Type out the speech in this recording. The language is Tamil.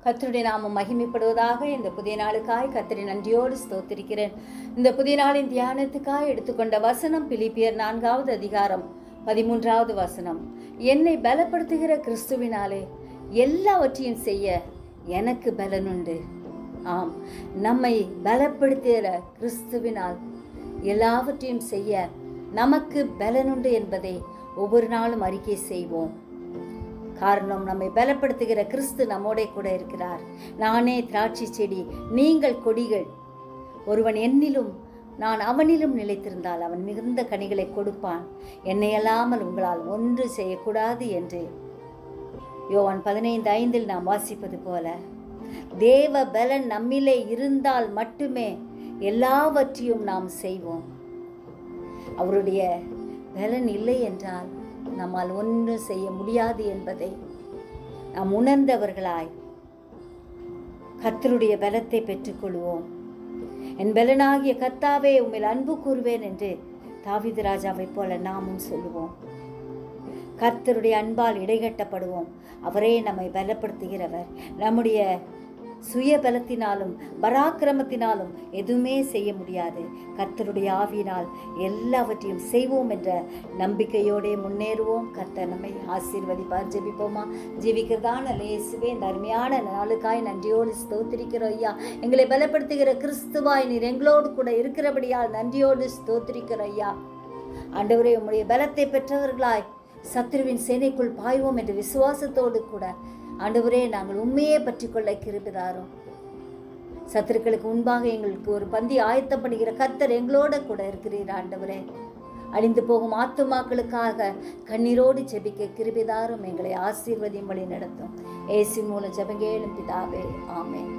கர்த்தருடைய நாமம் மகிமைப்படுவதாக. இந்த புதிய நாளுக்காய் கர்த்தரை நன்றியோடு ஸ்தோத்திரிக்கிறேன். இந்த புதிய நாளின் தியானத்துக்காய் எடுத்துக்கொண்ட வசனம் பிலிப்பியர் 4வது அதிகாரம் 13வது வசனம். என்னை பலப்படுத்துகிற கிறிஸ்துவினாலே எல்லாவற்றையும் செய்ய எனக்கு பலனுண்டு. ஆம், நம்மை பலப்படுத்துகிற கிறிஸ்துவினால் எல்லாவற்றையும் செய்ய நமக்கு பலனுண்டு என்பதை ஒவ்வொரு நாளும் அறிக்கை செய்வோம். காரணம், நம்மை பலப்படுத்துகிற கிறிஸ்து நம்மோட கூட இருக்கிறார். நானே திராட்சை செடி, நீங்கள் கொடிகள். ஒருவன் என்னிலும் நான் அவனிலும் நிலைத்திருந்தால் அவன் மிகுந்த கனிகளை கொடுப்பான். என்னை அல்லாமல் உங்களால் ஒன்று செய்யக்கூடாது என்று யோவான் 15:5 நாம் வாசிப்பது போல, தேவ பலன் நம்மிலே இருந்தால் மட்டுமே எல்லாவற்றையும் நாம் செய்வோம். அவருடைய பலன் இல்லை என்றால் நம்மால் ஒன்றும் செய்ய முடியாது என்பதை நாம் உணர்ந்தவர்களாய் கர்த்தருடைய பலத்தை பெற்றுக்கொள்வோம். என் பலனாகிய கர்த்தாவே உம்மில் அன்பு கூறுவேன் என்று தாவீது ராஜாவை போல நாமும் சொல்லுவோம். கர்த்தருடைய அன்பால் இடைகட்டப்படுவோம். அவரே நம்மை பலப்படுத்துகிறவர். நம்முடைய சுய பலத்தினாலும் பராக்கிரமத்தினாலும் எதுவுமே செய்ய முடியாது. கர்த்தருடைய ஆவியினால் எல்லாவற்றையும் செய்வோம் என்ற நம்பிக்கையோடு முன்னேறுவோம். கர்த்தர் நம்மை ஆசீர்வதிப்பார். ஜெபிப்போமா? ஜெபிக்கிறதான இயேசுவே, இந்த அருமையான நாளுக்காய் நன்றியோடு ஸ்தோத்திரிக்கிறோம் ஐயா. எங்களை பலப்படுத்துகிற கிறிஸ்துவாய் நீர் எங்களோடு கூட இருக்கிறபடியால் நன்றியோடு ஸ்தோத்திரிக்கிறோம் ஐயா. ஆண்டவரே, உம்முடைய பலத்தை பெற்றவர்களாய் சத்துருவின் சேனைக்குள் பாய்வோம் என்ற விசுவாசத்தோடு கூட ஆண்டவரே, நாங்கள் உண்மையே பற்றி கொள்ள கிருபை தாரும். சத்துருக்களுக்கு முன்பாக எங்களுக்கு ஒரு பந்தி ஆயத்தப்படுகிற கர்த்தர் எங்களோட கூட இருக்கிறீர். ஆண்டவரே, அழிந்து போகும் ஆத்துமாக்களுக்காக கண்ணீரோடு ஜெபிக்க கிருபை தாரும். எங்களை ஆசீர்வதியும் வழி நடத்தும். இயேசுவின் மூலம் ஜெபம் கேளும் பிதாவே, ஆமென்.